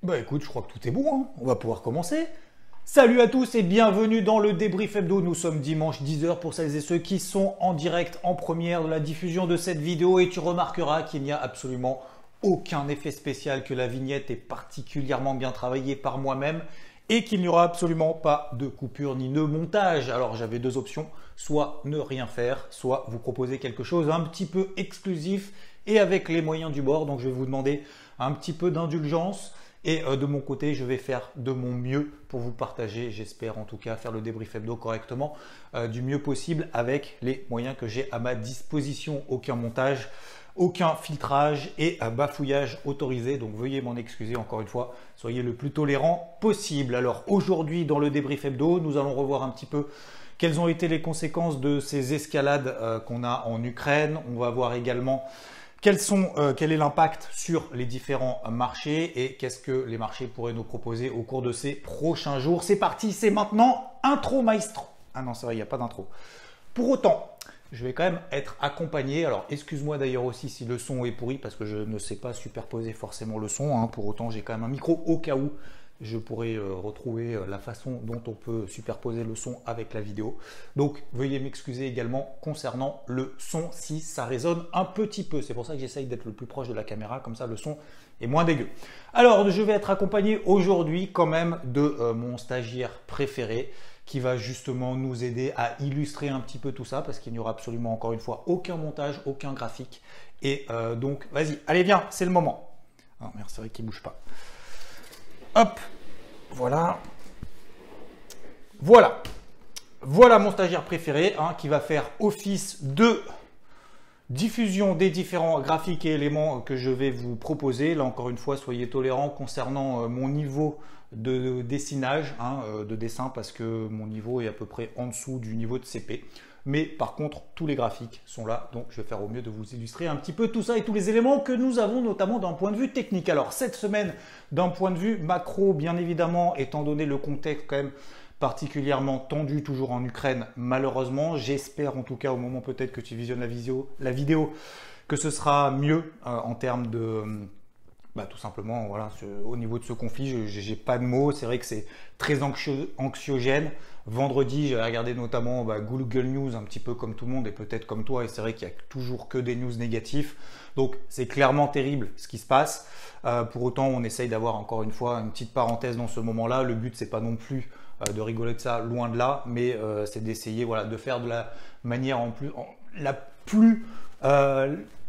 Bah écoute, je crois que tout est bon, hein. On va pouvoir commencer. Salut à tous et bienvenue dans le débrief hebdo. Nous sommes dimanche 10h pour celles et ceux qui sont en direct en première de la diffusion de cette vidéo et tu remarqueras qu'il n'y a absolument aucun effet spécial, que la vignette est particulièrement bien travaillée par moi-même et qu'il n'y aura absolument pas de coupure ni de montage. Alors j'avais deux options, soit ne rien faire, soit vous proposer quelque chose un petit peu exclusif et avec les moyens du bord. Donc je vais vous demander un petit peu d'indulgence. Et de mon côté, je vais faire de mon mieux pour vous partager, j'espère en tout cas faire le débrief hebdo correctement, du mieux possible avec les moyens que j'ai à ma disposition. Aucun montage, aucun filtrage et bafouillage autorisé. Donc veuillez m'en excuser encore une fois, soyez le plus tolérant possible. Alors aujourd'hui dans le débrief hebdo, nous allons revoir un petit peu quelles ont été les conséquences de ces escalades qu'on a en Ukraine. On va voir également quel est l'impact sur les différents marchés et qu'est-ce que les marchés pourraient nous proposer au cours de ces prochains jours. C'est parti, c'est maintenant, intro maestro. Ah non, c'est vrai, il n'y a pas d'intro. Pour autant, je vais quand même être accompagné. Alors, excuse-moi d'ailleurs aussi si le son est pourri parce que je ne sais pas superposer forcément le son, hein. Pour autant, j'ai quand même un micro au cas où je pourrais retrouver la façon dont on peut superposer le son avec la vidéo. Donc, veuillez m'excuser également concernant le son si ça résonne un petit peu. C'est pour ça que j'essaye d'être le plus proche de la caméra, comme ça le son est moins dégueu. Alors, je vais être accompagné aujourd'hui quand même de mon stagiaire préféré qui va justement nous aider à illustrer un petit peu tout ça parce qu'il n'y aura absolument encore une fois aucun montage, aucun graphique. Et donc, vas-y, allez viens, c'est le moment. Ah merde, c'est vrai qu'il ne bouge pas. Hop, voilà. Voilà mon stagiaire préféré qui va faire office de diffusion des différents graphiques et éléments que je vais vous proposer. Là encore une fois, soyez tolérants concernant mon niveau de dessinage, de dessin, parce que mon niveau est à peu près en dessous du niveau de CP. Mais par contre, tous les graphiques sont là, donc je vais faire au mieux de vous illustrer un petit peu tout ça et tous les éléments que nous avons, notamment d'un point de vue technique. Alors cette semaine, d'un point de vue macro, bien évidemment, étant donné le contexte quand même particulièrement tendu, toujours en Ukraine, malheureusement, j'espère en tout cas au moment peut-être que tu visionnes la vidéo, que ce sera mieux en termes de... tout simplement, voilà, au niveau de ce conflit, je n'ai pas de mots. C'est vrai que c'est très anxiogène. Vendredi, j'ai regardé notamment Google News, un petit peu comme tout le monde et peut-être comme toi. Et c'est vrai qu'il n'y a toujours que des news négatifs. Donc, c'est clairement terrible ce qui se passe. Pour autant, on essaye d'avoir encore une fois une petite parenthèse dans ce moment-là. Le but, c'est pas non plus de rigoler de ça, loin de là, mais c'est d'essayer de faire de la manière la plus...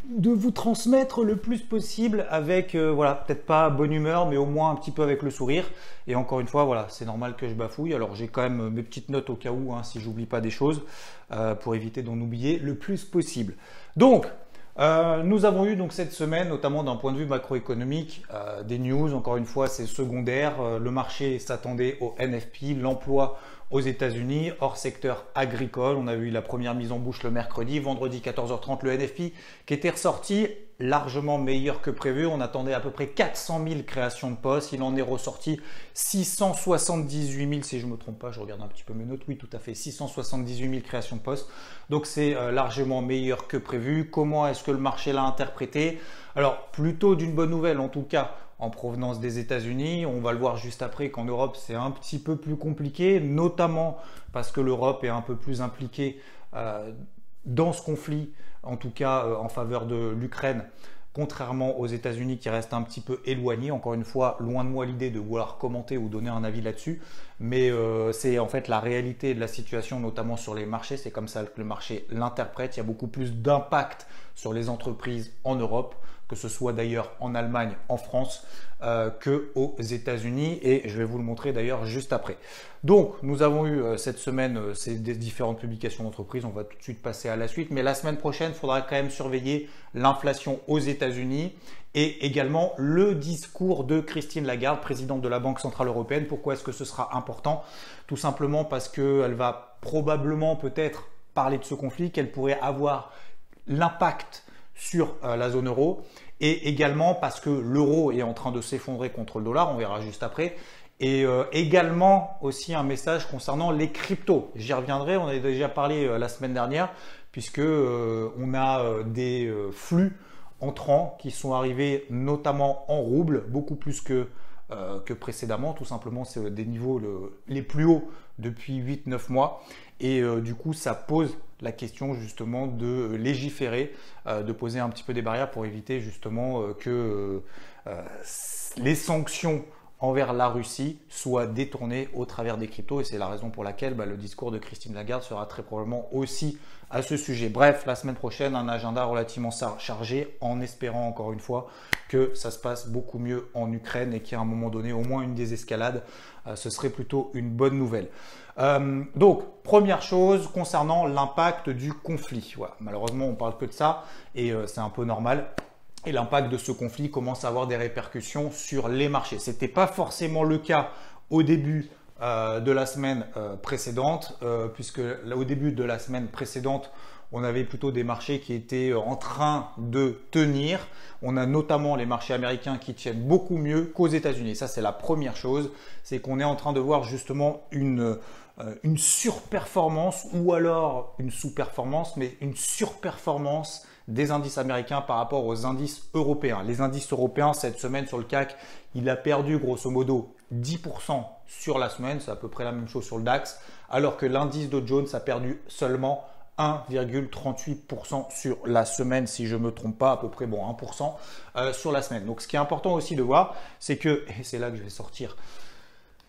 de vous transmettre le plus possible avec, peut-être pas bonne humeur, mais au moins un petit peu avec le sourire. Et encore une fois, c'est normal que je bafouille. Alors j'ai quand même mes petites notes au cas où, si j'oublie pas des choses, pour éviter d'en oublier le plus possible. Donc, nous avons eu donc cette semaine, notamment d'un point de vue macroéconomique, des news. Encore une fois, c'est secondaire. Le marché s'attendait au NFP, l'emploi aux États-Unis, hors secteur agricole. On a eu la première mise en bouche le mercredi, vendredi 14h30, le NFP qui était ressorti largement meilleur que prévu. On attendait à peu près 400 000 créations de postes. Il en est ressorti 678 000, si je ne me trompe pas, je regarde un petit peu mes notes. Oui, tout à fait, 678 000 créations de postes. Donc, c'est largement meilleur que prévu. Comment est-ce que le marché l'a interprété? Alors, plutôt d'une bonne nouvelle, en tout cas, en provenance des États-Unis. On va le voir juste après qu'en Europe, c'est un petit peu plus compliqué, notamment parce que l'Europe est un peu plus impliquée dans ce conflit, en tout cas en faveur de l'Ukraine, contrairement aux États-Unis qui restent un petit peu éloignés. Encore une fois, loin de moi l'idée de vouloir commenter ou donner un avis là-dessus, mais c'est en fait la réalité de la situation, notamment sur les marchés. C'est comme ça que le marché l'interprète. Il y a beaucoup plus d'impact sur les entreprises en Europe, que ce soit d'ailleurs en Allemagne, en France, qu'aux États-Unis. Et je vais vous le montrer d'ailleurs juste après. Donc, nous avons eu cette semaine ces différentes publications d'entreprises. On va tout de suite passer à la suite. Mais la semaine prochaine, il faudra quand même surveiller l'inflation aux États-Unis et également le discours de Christine Lagarde, présidente de la Banque Centrale Européenne. Pourquoi est-ce que ce sera important? Tout simplement parce qu'elle va probablement peut-être parler de ce conflit, qu'elle pourrait avoir l'impact sur la zone euro et également parce que l'euro est en train de s'effondrer contre le dollar, on verra juste après, et également aussi un message concernant les cryptos. J'y reviendrai, on en a déjà parlé la semaine dernière puisque on a des flux entrants qui sont arrivés notamment en roubles, beaucoup plus que que précédemment. Tout simplement, c'est des niveaux les plus hauts depuis 8-9 mois. Et du coup, ça pose la question justement de légiférer, de poser un petit peu des barrières pour éviter justement que les sanctions envers la Russie soient détournées au travers des cryptos. Et c'est la raison pour laquelle le discours de Christine Lagarde sera très probablement aussi à ce sujet. Bref, la semaine prochaine, un agenda relativement chargé, en espérant encore une fois que ça se passe beaucoup mieux en Ukraine et qu'il y a à un moment donné au moins une désescalade. Ce serait plutôt une bonne nouvelle. Donc, première chose concernant l'impact du conflit. Voilà. Malheureusement, on parle que de ça et c'est un peu normal. Et l'impact de ce conflit commence à avoir des répercussions sur les marchés. Ce n'était pas forcément le cas au début de la semaine précédente, puisque au début de la semaine précédente, on avait plutôt des marchés qui étaient en train de tenir. On a notamment les marchés américains qui tiennent beaucoup mieux qu'aux États-Unis. Ça, c'est la première chose, c'est qu'on est en train de voir justement une surperformance ou alors une sous-performance, mais une surperformance des indices américains par rapport aux indices européens. Les indices européens, cette semaine sur le CAC, il a perdu grosso modo 10% sur la semaine, c'est à peu près la même chose sur le DAX, alors que l'indice Dow Jones a perdu seulement 1,38% sur la semaine, si je ne me trompe pas, à peu près 1% sur la semaine. Donc ce qui est important aussi de voir, c'est que, et c'est là que je vais sortir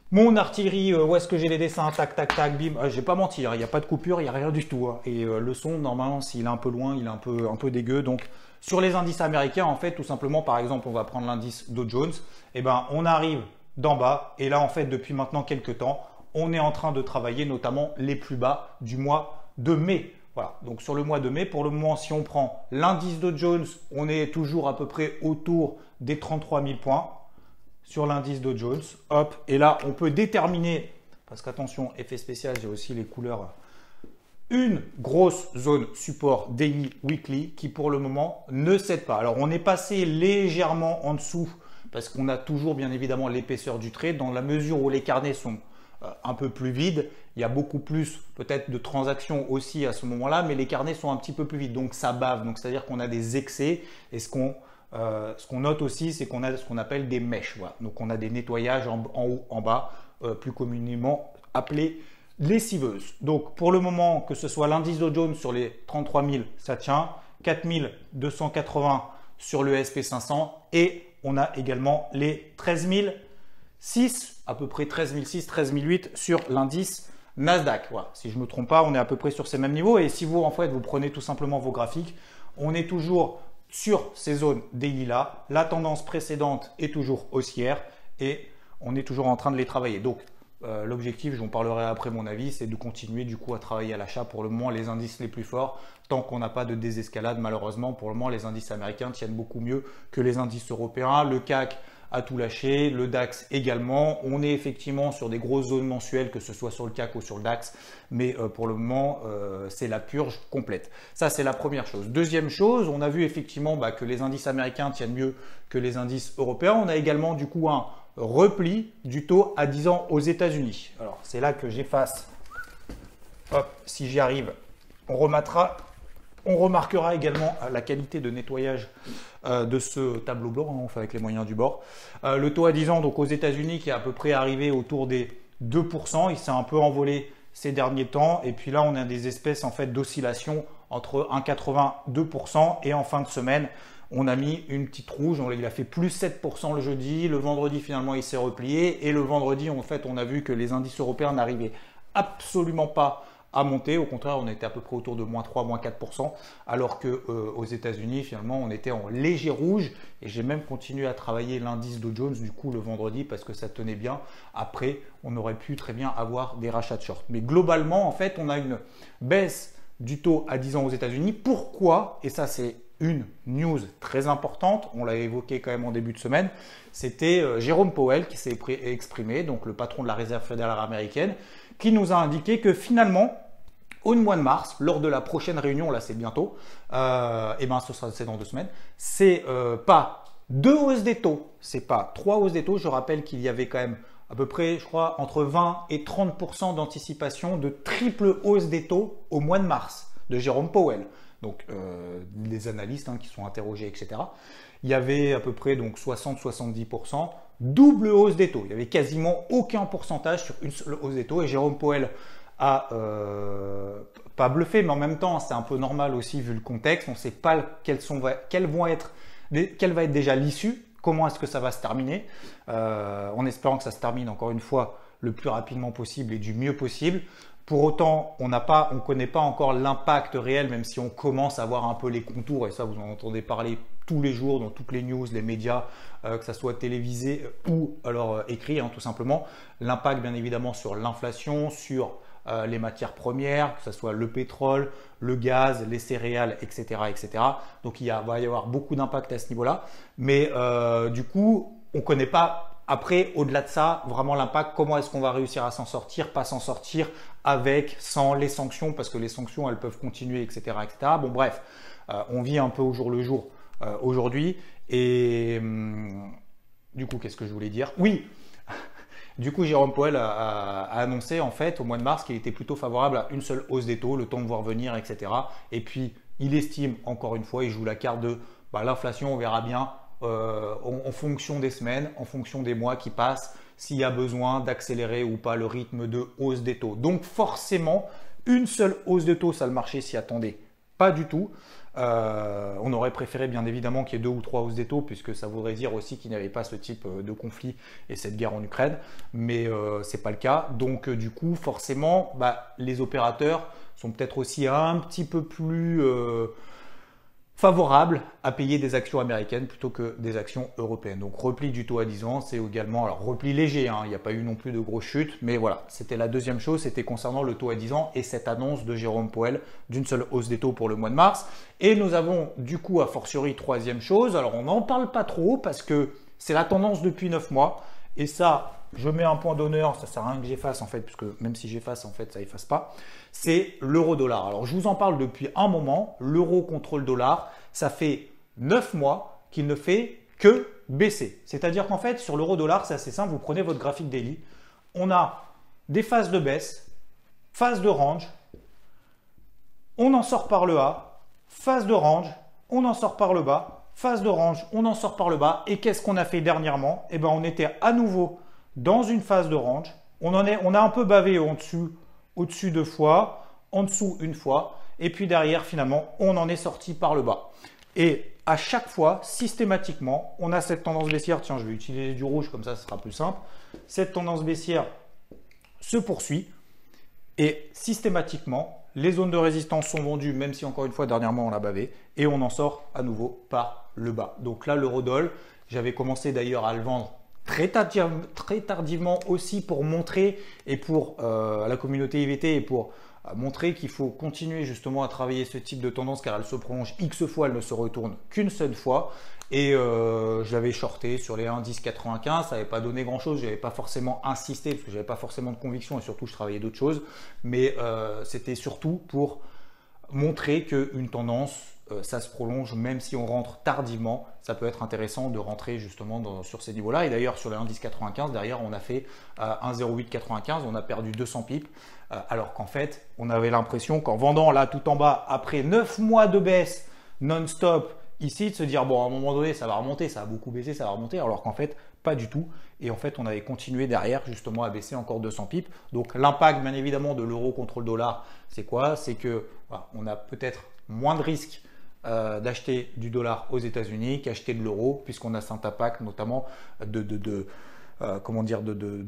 mon artillerie, où est-ce que j'ai les dessins, tac, tac, tac, bim, je vais pas mentir, il n'y a pas de coupure, il n'y a rien du tout. Et le son, normalement, s'il est un peu loin, il est un peu dégueu. Donc, sur les indices américains, en fait, tout simplement, par exemple, on va prendre l'indice Dow Jones, on arrive d'en bas, et là, en fait, depuis maintenant quelques temps, on est en train de travailler notamment les plus bas du mois de mai. Voilà, donc sur le mois de mai, pour le moment, si on prend l'indice Dow Jones, on est toujours à peu près autour des 33 000 points. Sur l'indice Dow Jones, hop, et là on peut déterminer, parce qu'attention, effet spécial, j'ai aussi les couleurs, une grosse zone support daily, weekly, qui pour le moment ne cède pas. Alors on est passé légèrement en dessous, parce qu'on a toujours bien évidemment l'épaisseur du trait, dans la mesure où les carnets sont un peu plus vides, il y a beaucoup plus peut-être de transactions aussi à ce moment-là, mais les carnets sont un petit peu plus vides, donc ça bave, donc c'est-à-dire qu'on a des excès, et ce qu'on note aussi, c'est qu'on a ce qu'on appelle des mèches. Voilà. Donc, on a des nettoyages en haut, en bas, plus communément appelés lessiveuses. Donc, pour le moment, que ce soit l'indice Dow Jones sur les 33 000, ça tient. 4 280 sur le SP500 et on a également les 13 006, à peu près 13 006, 13 008 sur l'indice Nasdaq. Voilà. Si je ne me trompe pas, on est à peu près sur ces mêmes niveaux. Et si vous, en fait, vous prenez tout simplement vos graphiques, on est toujours sur ces zones daily là, la tendance précédente est toujours haussière et on est toujours en train de les travailler. Donc l'objectif, j'en parlerai après mon avis, c'est de continuer du coup à travailler à l'achat pour le moment les indices les plus forts tant qu'on n'a pas de désescalade. Malheureusement, pour le moment, les indices américains tiennent beaucoup mieux que les indices européens. Le CAC a tout lâché, le DAX également. On est effectivement sur des grosses zones mensuelles, que ce soit sur le CAC ou sur le DAX, mais pour le moment, c'est la purge complète. Ça, c'est la première chose. Deuxième chose, on a vu effectivement que les indices américains tiennent mieux que les indices européens. On a également du coup un repli du taux à 10 ans aux États-Unis. Alors, c'est là que j'efface. Hop, si j'y arrive, on remettra. On remarquera également la qualité de nettoyage de ce tableau blanc, on fait avec les moyens du bord. Le taux à 10 ans donc aux États-Unis qui est à peu près arrivé autour des 2%, il s'est un peu envolé ces derniers temps et puis là on a des espèces en fait d'oscillation entre 1,82% et en fin de semaine on a mis une petite rouge, il a fait plus 7% le jeudi, le vendredi finalement il s'est replié et le vendredi en fait on a vu que les indices européens n'arrivaient absolument pas à monter. Au contraire, on était à peu près autour de moins 3, moins 4%, alors qu'aux États-Unis, finalement, on était en léger rouge. Et j'ai même continué à travailler l'indice Dow Jones, du coup, le vendredi, parce que ça tenait bien. Après, on aurait pu très bien avoir des rachats de short. Mais globalement, en fait, on a une baisse du taux à 10 ans aux États-Unis. Pourquoi? Et ça, c'est une news très importante, on l'a évoqué quand même en début de semaine, c'était Jérôme Powell qui s'est exprimé, donc le patron de la Réserve fédérale américaine, qui nous a indiqué que finalement, au mois de mars, lors de la prochaine réunion, là c'est bientôt, c'est dans 2 semaines, c'est pas 2 hausses des taux, c'est pas 3 hausses des taux, je rappelle qu'il y avait quand même à peu près, je crois, entre 20 et 30% d'anticipation de triple hausse des taux au mois de mars de Jérôme Powell. donc les analystes qui sont interrogés, etc. Il y avait à peu près donc 60-70%, double hausse des taux. Il n'y avait quasiment aucun pourcentage sur une seule hausse des taux. Et Jérôme Powell a pas bluffé, mais en même temps, c'est un peu normal aussi vu le contexte. On ne sait pas quelle va être déjà l'issue, comment est-ce que ça va se terminer, en espérant que ça se termine encore une fois le plus rapidement possible et du mieux possible. Pour autant, on ne connaît pas encore l'impact réel, même si on commence à voir un peu les contours, et ça vous en entendez parler tous les jours dans toutes les news, les médias, que ça soit télévisé ou alors écrit, tout simplement. L'impact bien évidemment sur l'inflation, sur les matières premières, que ce soit le pétrole, le gaz, les céréales, etc. etc. Donc il va y avoir beaucoup d'impact à ce niveau-là. Mais du coup, on ne connaît pas après, au-delà de ça, vraiment l'impact, comment est-ce qu'on va réussir à s'en sortir, pas s'en sortir avec, sans les sanctions, parce que les sanctions, elles peuvent continuer, etc. etc. Bon bref, on vit un peu au jour le jour aujourd'hui. Et du coup, qu'est-ce que je voulais dire? Oui, du coup, Jérôme Powell a annoncé en fait au mois de mars qu'il était plutôt favorable à une seule hausse des taux, le temps de voir venir, etc. Et puis, il estime, encore une fois, il joue la carte de l'inflation, on verra bien en fonction des semaines, en fonction des mois qui passent, s'il y a besoin d'accélérer ou pas le rythme de hausse des taux. Donc forcément, une seule hausse de taux, ça le marché s'y attendait pas du tout. On aurait préféré bien évidemment qu'il y ait 2 ou 3 hausses des taux, puisque ça voudrait dire aussi qu'il n'y avait pas ce type de conflit et cette guerre en Ukraine, mais c'est pas le cas. Donc du coup, forcément, les opérateurs sont peut-être aussi un petit peu plus favorable à payer des actions américaines plutôt que des actions européennes. Donc repli du taux à 10 ans, c'est également, alors repli léger, il n'y a pas eu non plus de grosses chutes, mais voilà, c'était la deuxième chose, c'était concernant le taux à 10 ans et cette annonce de Jérôme Powell d'une seule hausse des taux pour le mois de mars. Et nous avons du coup a fortiori troisième chose, alors on n'en parle pas trop parce que c'est la tendance depuis 9 mois et ça, je mets un point d'honneur, ça ne sert à rien que j'efface en fait, puisque même si j'efface en fait, ça efface pas, c'est l'euro-dollar. Alors je vous en parle depuis un moment, l'euro contre le dollar, ça fait 9 mois qu'il ne fait que baisser. C'est-à-dire qu'en fait, sur l'euro-dollar, c'est assez simple, vous prenez votre graphique daily, on a des phases de baisse, phase de range, on en sort par le haut, phase de range, on en sort par le bas, phase de range, on en sort par le bas. Et qu'est-ce qu'on a fait dernièrement? Eh bien, on était à nouveau dans une phase de range. On a un peu bavé au-dessus 2 fois, en dessous une fois. Et puis derrière, finalement, on en est sorti par le bas. Et à chaque fois, systématiquement, on a cette tendance baissière. Tiens, je vais utiliser du rouge, comme ça, ce sera plus simple. Cette tendance baissière se poursuit. Et systématiquement, les zones de résistance sont vendues, même si encore une fois, dernièrement, on l'a bavé. Et on en sort à nouveau par le bas. Donc là, l'eurodoll, j'avais commencé d'ailleurs à le vendre très tardivement aussi pour montrer et pour à la communauté IVT et pour montrer qu'il faut continuer justement à travailler ce type de tendance car elle se prolonge X fois, elle ne se retourne qu'une seule fois. Et j'avais shorté sur les 1,1095, ça n'avait pas donné grand chose, je n'avais pas forcément insisté parce que je n'avais pas forcément de conviction et surtout je travaillais d'autres choses. Mais c'était surtout pour montrer qu'une tendance, ça se prolonge même si on rentre tardivement. Ça peut être intéressant de rentrer justement sur ces niveaux-là. Et d'ailleurs, sur les 1,1095, derrière, on a fait 1,0895, on a perdu 200 pips. Alors qu'en fait, on avait l'impression qu'en vendant là tout en bas, après 9 mois de baisse non-stop, ici, de se dire, bon, à un moment donné, ça va remonter, ça a beaucoup baissé, ça va remonter, alors qu'en fait, pas du tout. Et en fait, on avait continué derrière justement à baisser encore 200 pips. Donc l'impact, bien évidemment, de l'euro contre le dollar, c'est quoi? C'est que voilà, on a peut-être moins de risques d'acheter du dollar aux États-Unis qu'acheter de l'euro, puisqu'on a cet impact notamment de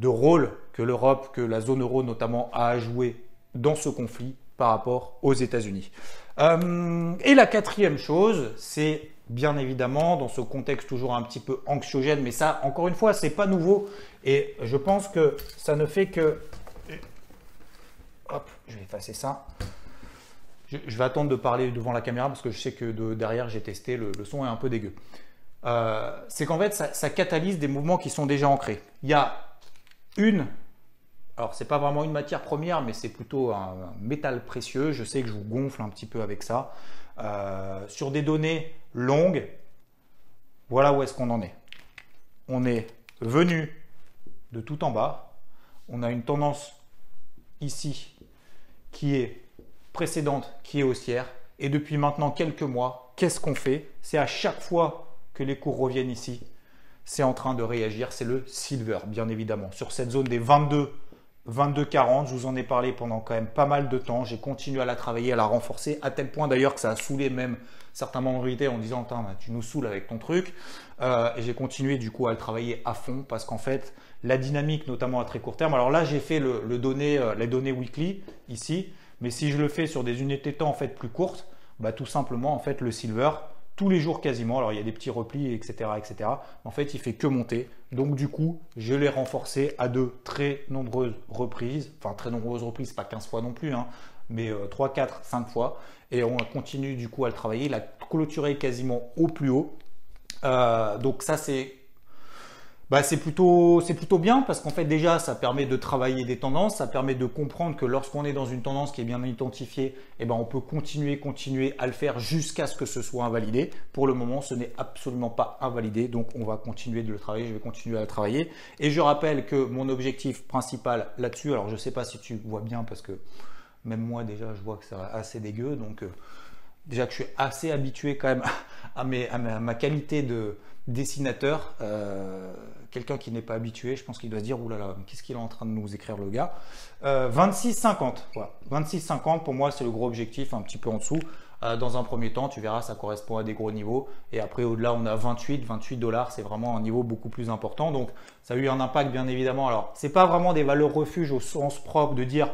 rôle que l'Europe, que la zone euro notamment a à jouer dans ce conflit par rapport aux États-Unis. Et la quatrième chose, c'est bien évidemment dans ce contexte toujours un petit peu anxiogène, mais ça, encore une fois, c'est pas nouveau et je pense que ça ne fait que... Hop, je vais effacer ça. Je vais attendre de parler devant la caméra parce que je sais que derrière j'ai testé, le son est un peu dégueu. C'est qu'en fait, ça catalyse des mouvements qui sont déjà ancrés. Il y a alors c'est pas vraiment une matière première, mais c'est plutôt un métal précieux. Je sais que je vous gonfle un petit peu avec ça. Sur des données longues, voilà où est-ce qu'on en est. On est venu de tout en bas. On a une tendance ici qui est précédente, qui est haussière. Et depuis maintenant quelques mois, qu'est-ce qu'on fait? C'est à chaque fois que les cours reviennent ici, c'est en train de réagir. C'est le silver, bien évidemment. Sur cette zone des 22,40, je vous en ai parlé pendant quand même pas mal de temps. J'ai continué à la travailler, à la renforcer, à tel point d'ailleurs que ça a saoulé même certains membres en disant « tu nous saoules avec ton truc ». Et j'ai continué du coup à le travailler à fond parce qu'en fait, la dynamique, notamment à très court terme. Alors là, j'ai fait les données weekly ici, mais si je le fais sur des unités de temps en fait plus courtes, bah, tout simplement en fait le silver, tous les jours quasiment, alors il y a des petits replis, etc., etc. En fait, il fait que monter. Donc du coup, je l'ai renforcé à de très nombreuses reprises. Enfin, très nombreuses reprises, pas 15 fois non plus, hein, mais 3, 4, 5 fois. Et on continue du coup à le travailler. Il a clôturé quasiment au plus haut. Donc ça, c'est plutôt bien parce qu'en fait déjà ça permet de travailler des tendances, ça permet de comprendre que lorsqu'on est dans une tendance qui est bien identifiée, eh ben, on peut continuer à le faire jusqu'à ce que ce soit invalidé. Pour le moment, ce n'est absolument pas invalidé, donc on va continuer de le travailler, je vais continuer à le travailler. Et je rappelle que mon objectif principal là-dessus, alors je ne sais pas si tu vois bien parce que même moi déjà je vois que c'est assez dégueu, donc déjà que je suis assez habitué quand même à ma qualité de dessinateur. Quelqu'un qui n'est pas habitué, je pense qu'il doit se dire « Ouh là là, qu'est-ce qu'il est en train de nous écrire le gars ?» 26,50, voilà. 26,50 pour moi c'est le gros objectif, un petit peu en dessous. Dans un premier temps, tu verras, ça correspond à des gros niveaux. Et après, au-delà, on a 28 $, c'est vraiment un niveau beaucoup plus important. Donc, ça a eu un impact, bien évidemment. Alors, ce n'est pas vraiment des valeurs refuges au sens propre de dire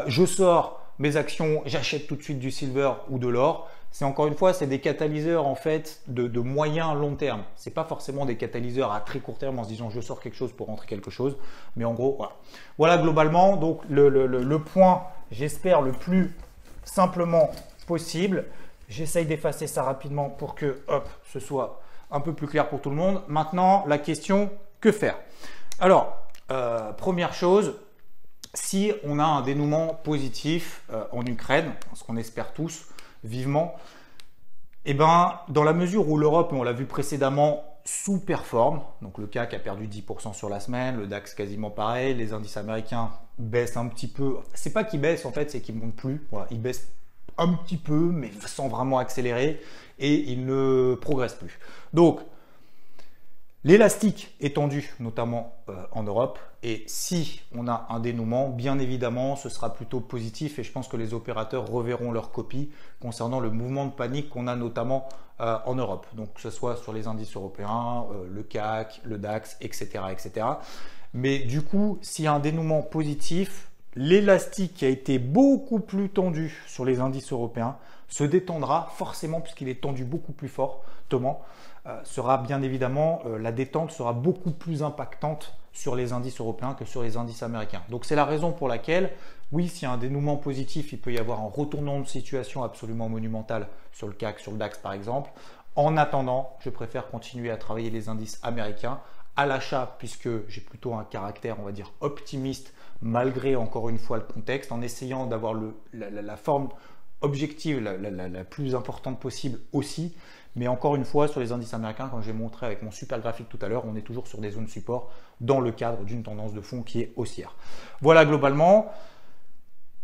je sors mes actions, j'achète tout de suite du silver ou de l'or. C'est encore une fois, c'est des catalyseurs en fait de moyen long terme. C'est pas forcément des catalyseurs à très court terme en se disant je sors quelque chose pour rentrer quelque chose. Mais en gros, voilà. Voilà globalement donc le point, j'espère le plus simplement possible. J'essaye d'effacer ça rapidement pour que hop, ce soit un peu plus clair pour tout le monde. Maintenant, la question, que faire? Alors, première chose, si on a un dénouement positif en Ukraine, ce qu'on espère tous vivement, et ben, dans la mesure où l'Europe, on l'a vu précédemment, sous-performe, donc le CAC a perdu 10% sur la semaine, le DAX quasiment pareil, les indices américains baissent un petit peu, c'est pas qu'ils baissent en fait, c'est qu'ils ne montent plus, voilà, ils baissent un petit peu, mais sans vraiment accélérer, et ils ne progressent plus. Donc, l'élastique est tendu, notamment en Europe, et si on a un dénouement, bien évidemment, ce sera plutôt positif et je pense que les opérateurs reverront leur copie concernant le mouvement de panique qu'on a notamment en Europe. Donc, que ce soit sur les indices européens, le CAC, le DAX, etc., etc. Mais du coup, s'il y a un dénouement positif, l'élastique qui a été beaucoup plus tendu sur les indices européens se détendra forcément puisqu'il est tendu beaucoup plus fortement. Sera bien évidemment, la détente sera beaucoup plus impactante sur les indices européens que sur les indices américains. Donc c'est la raison pour laquelle, oui, s'il y a un dénouement positif, il peut y avoir un retournement de situation absolument monumental sur le CAC, sur le DAX par exemple. En attendant, je préfère continuer à travailler les indices américains à l'achat puisque j'ai plutôt un caractère, on va dire, optimiste malgré encore une fois le contexte, en essayant d'avoir la forme objective la plus importante possible aussi. Mais encore une fois, sur les indices américains, comme j'ai montré avec mon super graphique tout à l'heure, on est toujours sur des zones support dans le cadre d'une tendance de fond qui est haussière. Voilà globalement.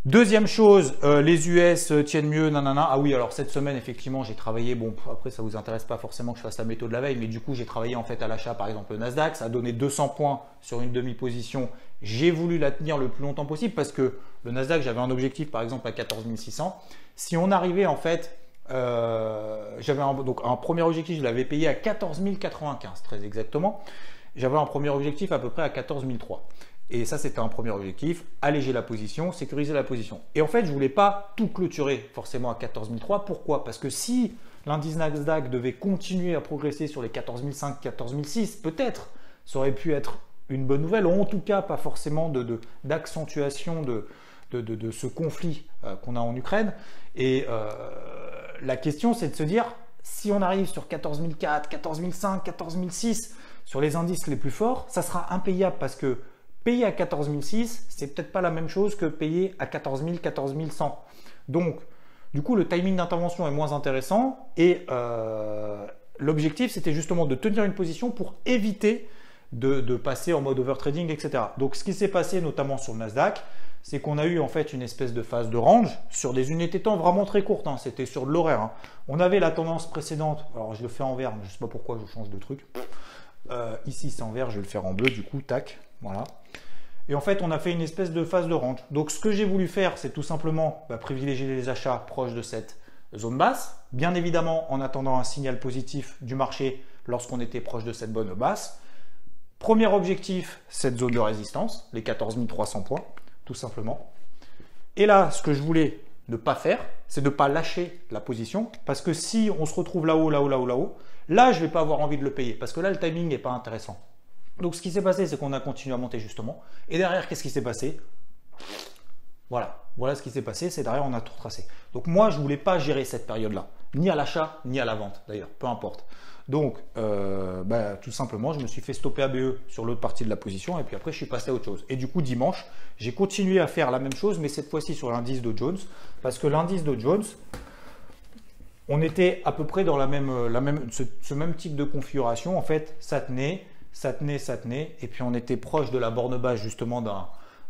Deuxième chose, les US tiennent mieux, nanana. Ah oui, alors cette semaine, effectivement, j'ai travaillé, bon, après, ça ne vous intéresse pas forcément que je fasse la méthode de la veille, mais du coup, j'ai travaillé en fait à l'achat, par exemple, le Nasdaq, ça a donné 200 points sur une demi-position. J'ai voulu la tenir le plus longtemps possible parce que le Nasdaq, j'avais un objectif, par exemple, à 14 600. Si on arrivait, en fait, j'avais un premier objectif, je l'avais payé à 14 095, très exactement. J'avais un premier objectif à peu près à 14 003. Et ça, c'était un premier objectif, alléger la position, sécuriser la position. Et en fait, je ne voulais pas tout clôturer forcément à 14 003. Pourquoi? Parce que si l'indice Nasdaq devait continuer à progresser sur les 14 500, 14 600, peut-être, ça aurait pu être une bonne nouvelle, ou en tout cas, pas forcément d'accentuation de ce conflit qu'on a en Ukraine. Et la question, c'est de se dire, si on arrive sur 14 400, 14 500, 14 600 sur les indices les plus forts, ça sera impayable parce que payer à 14 600, c'est peut-être pas la même chose que payer à 14 000, 14 100. Donc, du coup, le timing d'intervention est moins intéressant et l'objectif, c'était justement de tenir une position pour éviter de passer en mode overtrading, etc. Donc, ce qui s'est passé notamment sur le Nasdaq, c'est qu'on a eu en fait une espèce de phase de range sur des unités de temps vraiment très courtes, hein. C'était sur de l'horaire, hein. On avait la tendance précédente, alors je le fais en vert, mais je ne sais pas pourquoi je change de truc. Ici c'est en vert, je vais le faire en bleu du coup, tac, voilà. Et en fait on a fait une espèce de phase de range. Donc ce que j'ai voulu faire, c'est tout simplement privilégier les achats proches de cette zone basse, bien évidemment en attendant un signal positif du marché lorsqu'on était proche de cette bonne basse. Premier objectif, cette zone de résistance, les 14 300 points, tout simplement. Et là, ce que je voulais ne pas faire, c'est de ne pas lâcher la position, parce que si on se retrouve là-haut, là-haut, là-haut, là-haut, là, je ne vais pas avoir envie de le payer, parce que là, le timing n'est pas intéressant. Donc, ce qui s'est passé, c'est qu'on a continué à monter justement. Et derrière, qu'est-ce qui s'est passé? Voilà ce qui s'est passé, c'est derrière, on a tout retracé. Donc, moi, je ne voulais pas gérer cette période-là, ni à l'achat, ni à la vente, d'ailleurs, peu importe. Donc, tout simplement, je me suis fait stopper ABE sur l'autre partie de la position et puis après, je suis passé à autre chose. Et du coup, dimanche, j'ai continué à faire la même chose, mais cette fois-ci sur l'indice Dow Jones, parce que l'indice Dow Jones, on était à peu près dans ce même type de configuration. En fait, ça tenait, et puis on était proche de la borne basse justement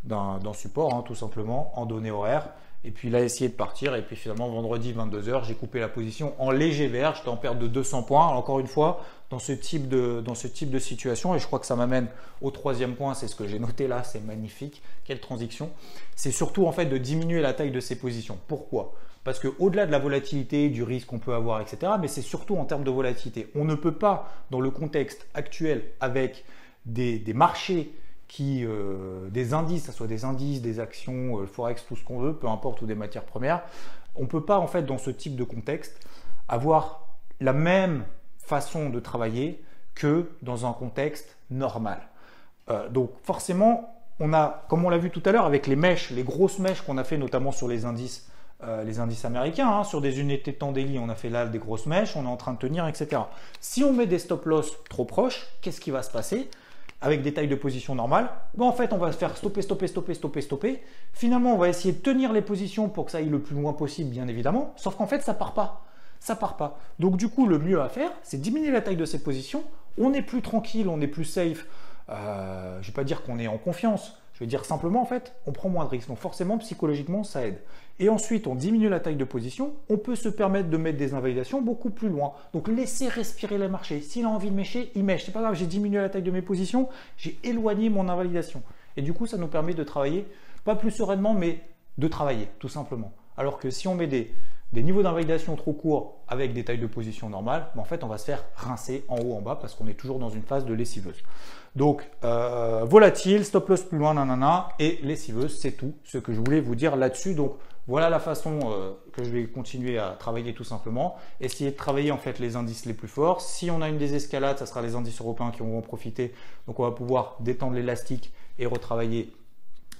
d'un support, hein, tout simplement, en données horaires. Et puis il a essayé de partir, et puis finalement vendredi 22h, j'ai coupé la position en léger vert, j'étais en perte de 200 points. Alors, encore une fois, dans ce type de situation, et je crois que ça m'amène au troisième point, c'est ce que j'ai noté là, c'est magnifique, quelle transition. C'est surtout en fait de diminuer la taille de ces positions. Pourquoi? Parce qu'au-delà de la volatilité, du risque qu'on peut avoir, etc., mais c'est surtout en termes de volatilité. On ne peut pas, dans le contexte actuel, avec des marchés des indices, que ce soit des indices, des actions, le forex, tout ce qu'on veut, peu importe, ou des matières premières, on ne peut pas en fait dans ce type de contexte avoir la même façon de travailler que dans un contexte normal. Donc forcément, on a, comme on l'a vu tout à l'heure avec les mèches, les grosses mèches qu'on a fait notamment sur les indices américains, hein, sur des unités de temps daily, on a fait là des grosses mèches, on est en train de tenir, etc. Si on met des stop loss trop proches, qu'est-ce qui va se passer? Avec des tailles de position normales, en fait, on va se faire stopper. Finalement, on va essayer de tenir les positions pour que ça aille le plus loin possible, bien évidemment. Sauf qu'en fait, ça part pas. Ça part pas. Donc, du coup, le mieux à faire, c'est diminuer la taille de ces positions. On est plus tranquille, on est plus safe. Je ne vais pas dire qu'on est en confiance. Je vais dire simplement, en fait, on prend moins de risques. Donc, forcément, psychologiquement, ça aide. Et ensuite, on diminue la taille de position. On peut se permettre de mettre des invalidations beaucoup plus loin. Donc, laissez respirer les marchés. S'il a envie de mêcher, il mèche. C'est pas grave, j'ai diminué la taille de mes positions. J'ai éloigné mon invalidation. Et du coup, ça nous permet de travailler, pas plus sereinement, mais de travailler, tout simplement. Alors que si on met des niveaux d'invalidation trop courts avec des tailles de position normales, en fait, on va se faire rincer en haut, en bas, parce qu'on est toujours dans une phase de lessiveuse. Donc, volatile, stop loss plus loin, nanana, et lessiveuse, c'est tout ce que je voulais vous dire là-dessus. Donc, voilà la façon que je vais continuer à travailler tout simplement. Essayer de travailler en fait les indices les plus forts. Si on a une désescalade, ça sera les indices européens qui vont en profiter. Donc, on va pouvoir détendre l'élastique et retravailler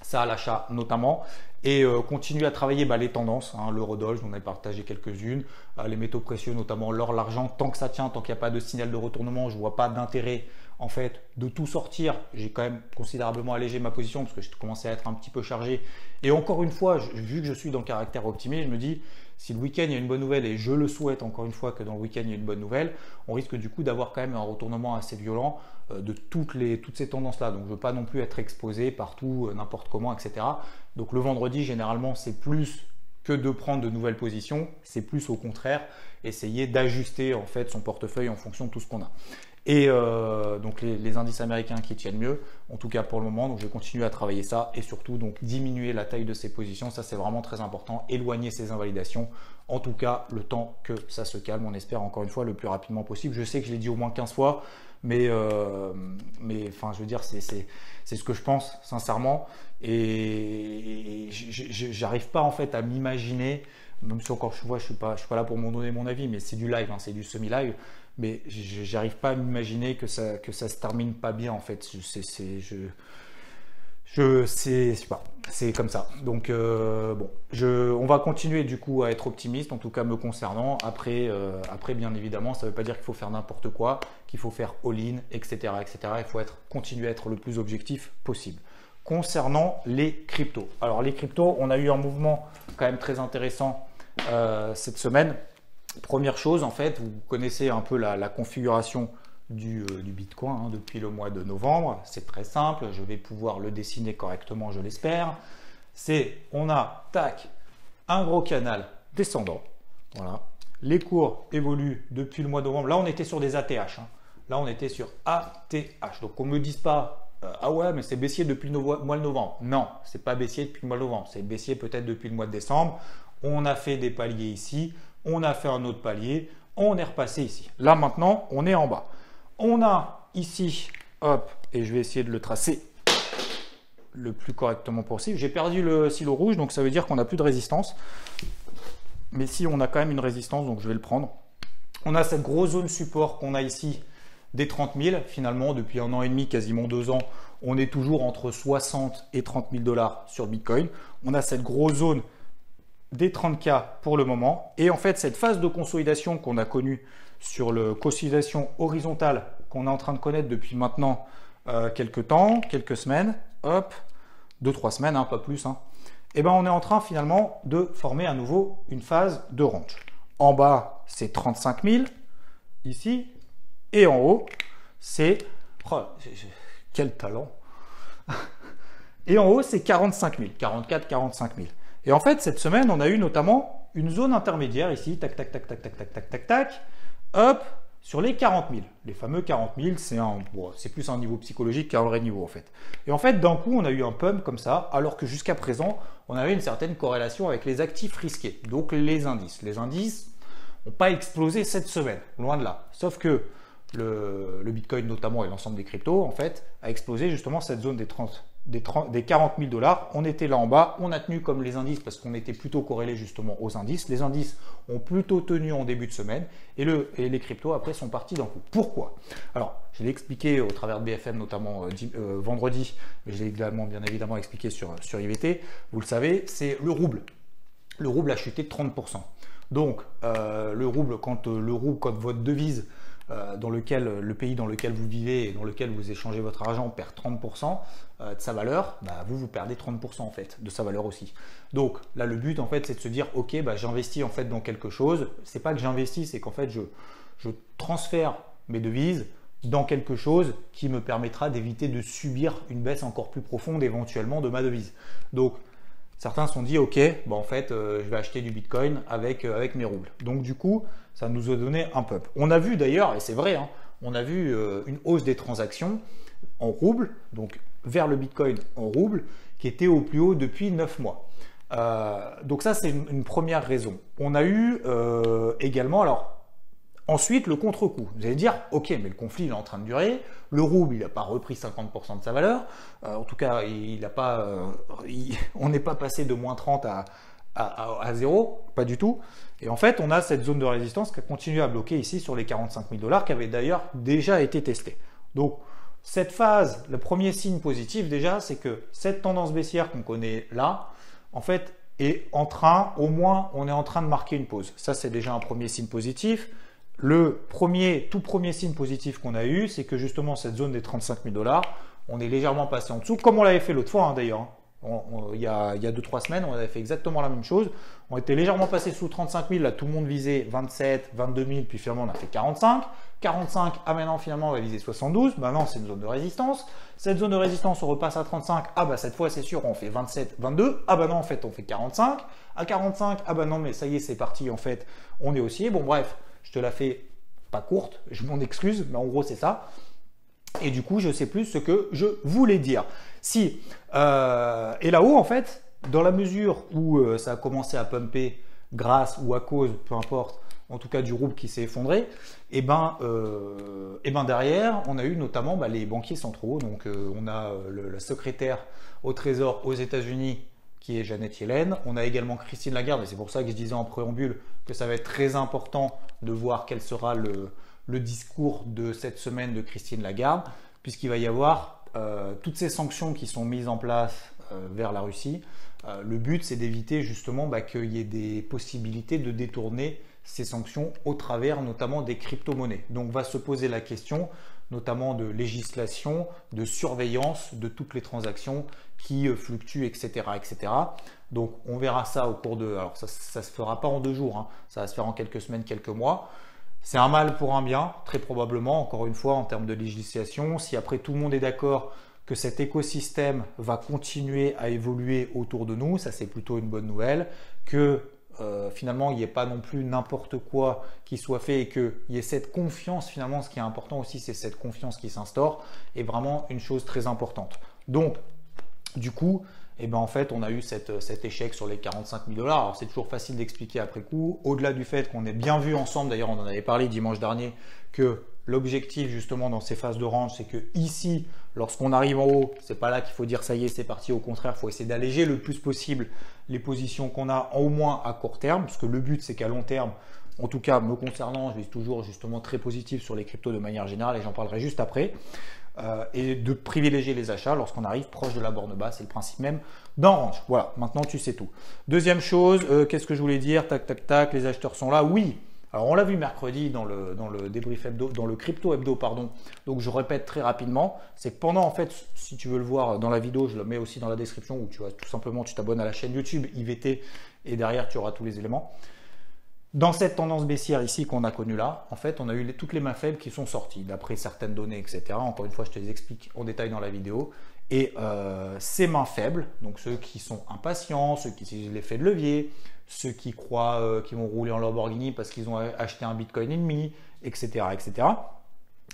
ça à l'achat notamment. Et continuer à travailler les tendances, hein, l'eurodoll, j'en ai partagé quelques-unes, les métaux précieux, notamment l'or, l'argent, tant que ça tient, tant qu'il n'y a pas de signal de retournement, je ne vois pas d'intérêt en fait de tout sortir. J'ai quand même considérablement allégé ma position parce que je commençais à être un petit peu chargé. Et encore une fois, vu que je suis dans le caractère optimiste, je me dis, si le week-end il y a une bonne nouvelle, et je le souhaite encore une fois que dans le week-end il y a une bonne nouvelle, on risque du coup d'avoir quand même un retournement assez violent de toutes ces tendances-là. Donc je ne veux pas non plus être exposé partout, n'importe comment, etc. Donc le vendredi, généralement, c'est plus que de prendre de nouvelles positions, c'est plus au contraire essayer d'ajuster en fait son portefeuille en fonction de tout ce qu'on a. Et donc les indices américains qui tiennent mieux, en tout cas pour le moment, donc je vais continuer à travailler ça et surtout donc diminuer la taille de ces positions, ça c'est vraiment très important, éloigner ces invalidations, en tout cas le temps que ça se calme, on espère encore une fois le plus rapidement possible. Je sais que je l'ai dit au moins 15 fois, mais enfin je veux dire c'est ce que je pense sincèrement et j'arrive pas en fait à m'imaginer, même si encore je suis pas là pour m'en donner mon avis, mais c'est du live, hein, c'est du semi-live. Mais j'arrive pas à m'imaginer que ça se termine pas bien en fait. C'est comme ça. Donc bon, on va continuer du coup à être optimiste, en tout cas me concernant. Après bien évidemment, ça ne veut pas dire qu'il faut faire n'importe quoi, qu'il faut faire all-in, etc., etc. Il faut continuer à être le plus objectif possible. Concernant les cryptos. Alors les cryptos, on a eu un mouvement quand même très intéressant cette semaine. Première chose, en fait, vous connaissez un peu la configuration du Bitcoin depuis le mois de novembre. C'est très simple, je vais pouvoir le dessiner correctement, je l'espère. c'est on a, tac, un gros canal descendant. Voilà. Les cours évoluent depuis le mois de novembre. Là, on était sur des ATH. Hein. Là, on était sur ATH. Donc, on ne me dise pas, ah ouais, mais c'est baissier depuis le mois de novembre. Non, ce n'est pas baissier depuis le mois de novembre. C'est baissier peut-être depuis le mois de décembre. On a fait des paliers ici. On a fait un autre palier. On est repassé ici. Là, maintenant, on est en bas. On a ici, hop, et je vais essayer de le tracer le plus correctement possible. J'ai perdu le silo rouge, donc ça veut dire qu'on n'a plus de résistance. Mais si on a quand même une résistance, donc je vais le prendre. On a cette grosse zone support qu'on a ici des 30 000. Finalement, depuis 1 an et demi, quasiment 2 ans, on est toujours entre 60 et 30 000 $ sur Bitcoin. On a cette grosse zone des 30K pour le moment. Et en fait, cette phase de consolidation qu'on a connue sur le consolidation horizontale qu'on est en train de connaître depuis maintenant quelques temps, quelques semaines, hop, 2-3 semaines, hein, pas plus, hein. Et ben on est en train finalement de former à nouveau une phase de range. En bas, c'est 35 000 ici, et en haut, c'est... Oh, quel talent. Et en haut, c'est 45 000, 44, 45 000. Et en fait, cette semaine, on a eu notamment une zone intermédiaire ici, tac, tac, tac, tac, tac, tac, tac, tac, tac, hop, sur les 40 000. Les fameux 40 000, c'est plus un niveau psychologique qu'un vrai niveau en fait. Et en fait, d'un coup, on a eu un pump comme ça, alors que jusqu'à présent, on avait une certaine corrélation avec les actifs risqués, donc les indices. Les indices n'ont pas explosé cette semaine, loin de là. Sauf que le Bitcoin notamment et l'ensemble des cryptos, en fait, a explosé justement cette zone des 40 000 $. On était là en bas, on a tenu comme les indices parce qu'on était plutôt corrélé justement aux indices. Les indices ont plutôt tenu en début de semaine et les cryptos après sont partis d'un coup. Pourquoi? Alors, je l'ai expliqué au travers de BFM notamment vendredi, mais je l'ai également bien évidemment expliqué sur IVT. Vous le savez, c'est le rouble. Le rouble a chuté de 30%. Donc, le rouble, quand votre devise dans le pays dans lequel vous vivez et dans lequel vous échangez votre argent perd 30% de sa valeur, bah vous perdez 30% en fait de sa valeur aussi. Donc là le but en fait c'est de se dire ok bah j'investis en fait dans quelque chose. C'est pas que j'investis, c'est qu'en fait je transfère mes devises dans quelque chose qui me permettra d'éviter de subir une baisse encore plus profonde éventuellement de ma devise. Donc certains se sont dit ok bah en fait je vais acheter du Bitcoin avec mes roubles. Donc du coup ça nous a donné un pump. On a vu d'ailleurs, et c'est vrai, hein, on a vu une hausse des transactions en roubles, donc vers le Bitcoin en roubles, qui était au plus haut depuis 9 mois. Donc ça, c'est une première raison. On a eu également, alors ensuite, le contre-coup. Vous allez dire, ok, mais le conflit il est en train de durer, le rouble, il n'a pas repris 50% de sa valeur, en tout cas, on n'est pas passé de moins 30 à 0, pas du tout. Et en fait, on a cette zone de résistance qui a continué à bloquer ici sur les 45 000 $, qui avait d'ailleurs déjà été testée. Donc, cette phase, le premier signe positif déjà, c'est que cette tendance baissière qu'on connaît là, en fait, est en train, au moins, on est en train de marquer une pause. Ça, c'est déjà un premier signe positif. Le tout premier signe positif qu'on a eu, c'est que justement, cette zone des 35 000 $, on est légèrement passé en dessous, comme on l'avait fait l'autre fois hein, d'ailleurs. Il y a 2-3 semaines, on avait fait exactement la même chose. On était légèrement passé sous 35 000, là tout le monde visait 27, 22 000, puis finalement on a fait 45. 45, ah maintenant finalement on va viser 72, maintenant c'est une zone de résistance. Cette zone de résistance, on repasse à 35, ah bah cette fois c'est sûr on fait 27, 22, ah bah non en fait on fait 45. À 45, ah bah non mais ça y est c'est parti en fait, on est haussier. Bon bref, je te la fais pas courte, je m'en excuse, mais en gros c'est ça. Et du coup, je sais plus ce que je voulais dire. Et là-haut, en fait, dans la mesure où ça a commencé à pumper grâce ou à cause, peu importe, en tout cas du rouble qui s'est effondré, et ben derrière, on a eu notamment les banquiers centraux. Donc, on a la secrétaire au Trésor aux États-Unis qui est Janet Yellen. On a également Christine Lagarde, et c'est pour ça que je disais en préambule que ça va être très important de voir quel sera le discours de cette semaine de Christine Lagarde, puisqu'il va y avoir toutes ces sanctions qui sont mises en place vers la Russie. Le but, c'est d'éviter justement qu'il y ait des possibilités de détourner ces sanctions au travers notamment des crypto-monnaies. Donc, va se poser la question notamment de législation, de surveillance de toutes les transactions qui fluctuent, etc., etc. Donc, on verra ça au cours de... Alors, ça ne se fera pas en 2 jours, hein, ça va se faire en quelques semaines, quelques mois. C'est un mal pour un bien, très probablement, encore une fois, en termes de législation. Si après tout le monde est d'accord que cet écosystème va continuer à évoluer autour de nous, ça c'est plutôt une bonne nouvelle, que finalement il n'y ait pas non plus n'importe quoi qui soit fait et qu'il y ait cette confiance. Finalement, ce qui est important aussi, c'est cette confiance qui s'instaure, et vraiment une chose très importante. Donc du coup, eh ben en fait, on a eu cet échec sur les 45 000 $. Alors, c'est toujours facile d'expliquer après coup. Au-delà du fait qu'on ait bien vu ensemble, d'ailleurs, on en avait parlé dimanche dernier, que l'objectif justement dans ces phases de range, c'est que ici, lorsqu'on arrive en haut, c'est pas là qu'il faut dire ça y est, c'est parti. Au contraire, il faut essayer d'alléger le plus possible les positions qu'on a, au moins à court terme, parce que le but, c'est qu'à long terme, en tout cas me concernant, je suis toujours justement très positif sur les cryptos de manière générale, et j'en parlerai juste après. Et de privilégier les achats lorsqu'on arrive proche de la borne basse, c'est le principe même d'un range. Voilà, maintenant tu sais tout. Deuxième chose, qu'est-ce que je voulais dire? Tac, tac, tac, les acheteurs sont là. Oui, alors on l'a vu mercredi dans le débrief hebdo, dans le crypto hebdo, pardon. Donc je répète très rapidement, c'est que pendant, en fait, si tu veux le voir dans la vidéo, je le mets aussi dans la description, où tu vas tout simplement, tu t'abonnes à la chaîne YouTube IVT, et derrière tu auras tous les éléments. Dans cette tendance baissière ici qu'on a connue là, en fait, on a eu toutes les mains faibles qui sont sorties, d'après certaines données, etc. Encore une fois, je te les explique en détail dans la vidéo. Et ces mains faibles, donc ceux qui sont impatients, ceux qui utilisent l'effet de levier, ceux qui croient qu'ils vont rouler en Lamborghini parce qu'ils ont acheté un Bitcoin et demi, etc., etc.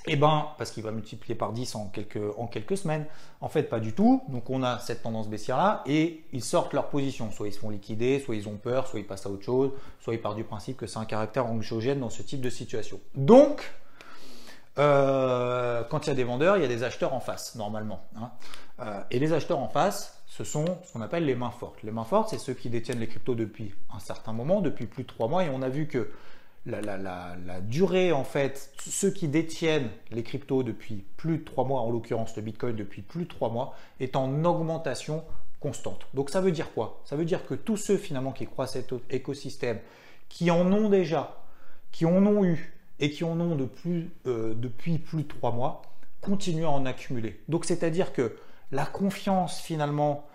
Et ben, parce qu'il va multiplier par 10 en quelques semaines. En fait, pas du tout. Donc, on a cette tendance baissière-là et ils sortent leur position. Soit ils se font liquider, soit ils ont peur, soit ils passent à autre chose, soit ils partent du principe que c'est un caractère anxiogène dans ce type de situation. Donc, quand il y a des vendeurs, il y a des acheteurs en face, normalement. Et les acheteurs en face, ce sont ce qu'on appelle les mains fortes. Les mains fortes, c'est ceux qui détiennent les cryptos depuis un certain moment, depuis plus de 3 mois. Et on a vu que la durée, en fait, ceux qui détiennent les cryptos depuis plus de 3 mois, en l'occurrence le Bitcoin depuis plus de 3 mois, est en augmentation constante. Donc ça veut dire quoi? Ça veut dire que tous ceux finalement qui croient à cet écosystème, qui en ont déjà, qui en ont eu et qui en ont depuis plus de 3 mois, continuent à en accumuler. Donc c'est-à-dire que la confiance finalement,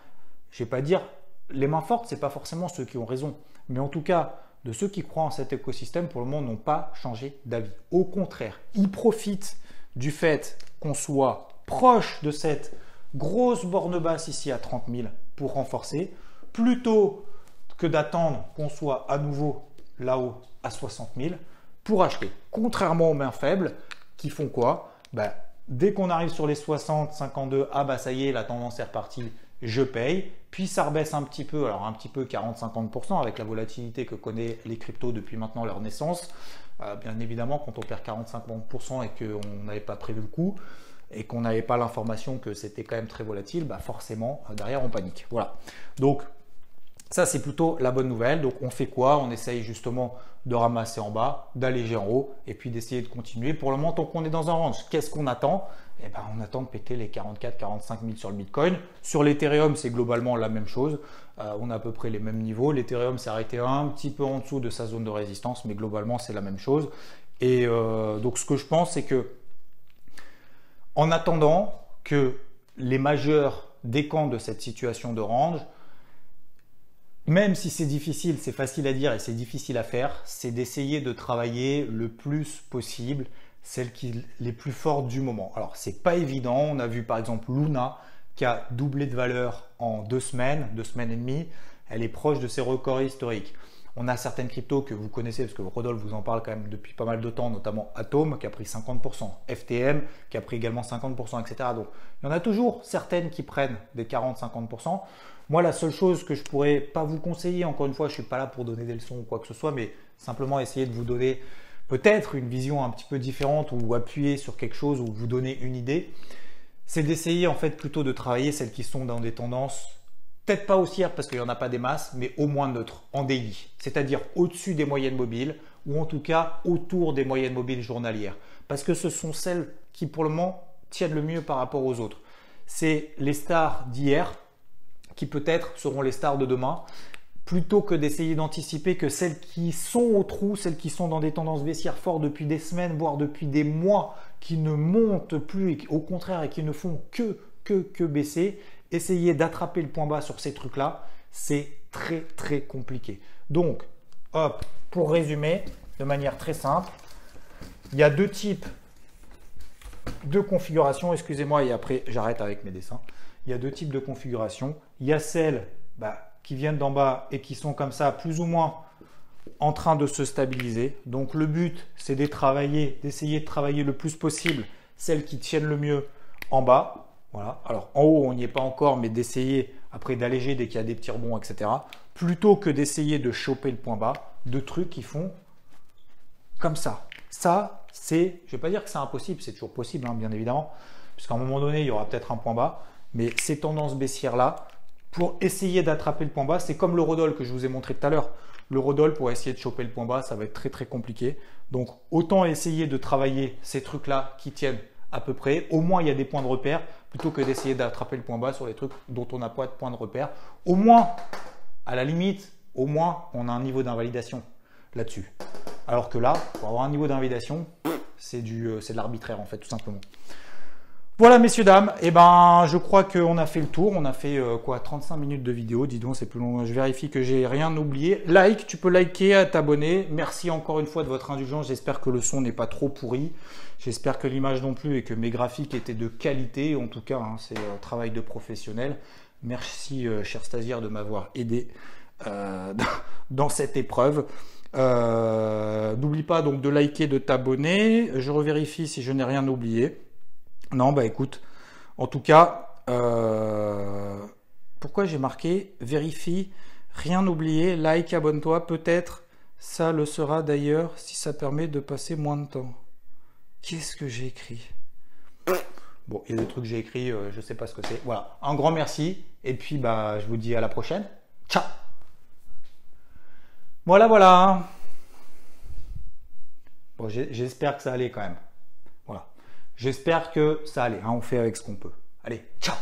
je ne vais pas dire les mains fortes, ce n'est pas forcément ceux qui ont raison, mais en tout cas, de ceux qui croient en cet écosystème, pour le moment, n'ont pas changé d'avis. Au contraire, ils profitent du fait qu'on soit proche de cette grosse borne basse ici à 30 000 pour renforcer, plutôt que d'attendre qu'on soit à nouveau là-haut à 60 000 pour acheter. Contrairement aux mains faibles qui font quoi? Dès qu'on arrive sur les 60, 52, ah bah ça y est, la tendance est repartie, je paye. Puis ça rebaisse un petit peu, alors un petit peu 40-50% avec la volatilité que connaissent les cryptos depuis maintenant leur naissance. Bien évidemment, quand on perd 40-50% et qu'on n'avait pas prévu le coup et qu'on n'avait pas l'information que c'était quand même très volatile, forcément, derrière on panique. Voilà. Donc, ça, c'est plutôt la bonne nouvelle. Donc, on fait quoi? On essaye justement de ramasser en bas, d'alléger en haut et puis d'essayer de continuer. Pour le moment, tant qu'on est dans un range, qu'est-ce qu'on attend? Eh ben, on attend de péter les 44-45 000 sur le Bitcoin. Sur l'Ethereum, c'est globalement la même chose. On a à peu près les mêmes niveaux. L'Ethereum s'est arrêté un petit peu en dessous de sa zone de résistance, mais globalement, c'est la même chose. Et donc, ce que je pense, c'est que en attendant que les majeurs décantent de cette situation de range, même si c'est difficile, c'est facile à dire et c'est difficile à faire, c'est d'essayer de travailler le plus possible celles les plus fortes du moment. Alors, c'est pas évident. On a vu par exemple Luna qui a doublé de valeur en 2 semaines, 2 semaines et demie. Elle est proche de ses records historiques. On a certaines cryptos que vous connaissez parce que Rodolphe vous en parle quand même depuis pas mal de temps, notamment Atom qui a pris 50%, FTM qui a pris également 50%, etc. Donc, il y en a toujours certaines qui prennent des 40-50%. Moi, la seule chose que je pourrais pas vous conseiller, encore une fois, je suis pas là pour donner des leçons ou quoi que ce soit, mais simplement essayer de vous donner peut-être une vision un petit peu différente ou appuyer sur quelque chose ou vous donner une idée, c'est d'essayer en fait plutôt de travailler celles qui sont dans des tendances, peut-être pas haussières parce qu'il n'y en a pas des masses, mais au moins neutres, en daily, c'est-à-dire au-dessus des moyennes mobiles ou en tout cas autour des moyennes mobiles journalières, parce que ce sont celles qui pour le moment tiennent le mieux par rapport aux autres. C'est les stars d'hier qui peut-être seront les stars de demain, plutôt que d'essayer d'anticiper que celles qui sont au trou, celles qui sont dans des tendances baissières fortes depuis des semaines, voire depuis des mois, qui ne montent plus, et au contraire, et qui ne font que baisser, essayer d'attraper le point bas sur ces trucs-là, c'est très très compliqué. Donc, hop, pour résumer, de manière très simple, il y a deux types de configurations, excusez-moi, et après j'arrête avec mes dessins. Il y a deux types de configurations. Il y a celles qui viennent d'en bas et qui sont comme ça, plus ou moins en train de se stabiliser. Donc le but, c'est d'essayer de travailler le plus possible celles qui tiennent le mieux en bas. Voilà. Alors en haut, on n'y est pas encore, mais d'essayer après d'alléger dès qu'il y a des petits rebonds, etc. Plutôt que d'essayer de choper le point bas, de trucs qui font comme ça. Ça, c'est, je ne vais pas dire que c'est impossible, c'est toujours possible, hein, bien évidemment, puisqu'à un moment donné, il y aura peut-être un point bas, mais ces tendances baissières-là, pour essayer d'attraper le point bas, c'est comme le rodol que je vous ai montré tout à l'heure. Le rodol, pour essayer de choper le point bas, ça va être très très compliqué. Donc, autant essayer de travailler ces trucs-là qui tiennent à peu près. Au moins, il y a des points de repère, plutôt que d'essayer d'attraper le point bas sur les trucs dont on n'a pas de point de repère. Au moins, à la limite, au moins, on a un niveau d'invalidation là-dessus. Alors que là, pour avoir un niveau d'invalidation, c'est de l'arbitraire en fait, tout simplement. Voilà, messieurs, dames, et je crois qu'on a fait le tour. On a fait 35 minutes de vidéo, dis donc, c'est plus long. Je vérifie que j'ai rien oublié. Like, tu peux liker, t'abonner. Merci encore une fois de votre indulgence. J'espère que le son n'est pas trop pourri. J'espère que l'image non plus et que mes graphiques étaient de qualité. En tout cas, hein, c'est un travail de professionnel. Merci, cher stagiaire, de m'avoir aidé dans cette épreuve. N'oublie pas donc de liker, de t'abonner. Je revérifie si je n'ai rien oublié. Non, écoute, en tout cas, pourquoi j'ai marqué vérifie, rien oublié, like, abonne-toi, peut-être ça le sera d'ailleurs si ça permet de passer moins de temps. Qu'est-ce que j'ai écrit? Bon, il y a des trucs que j'ai écrits, je ne sais pas ce que c'est. Voilà, un grand merci et puis je vous dis à la prochaine. Ciao. Voilà. Bon, j'espère que ça allait quand même. Voilà. J'espère que ça allait. Hein, on fait avec ce qu'on peut. Allez, ciao!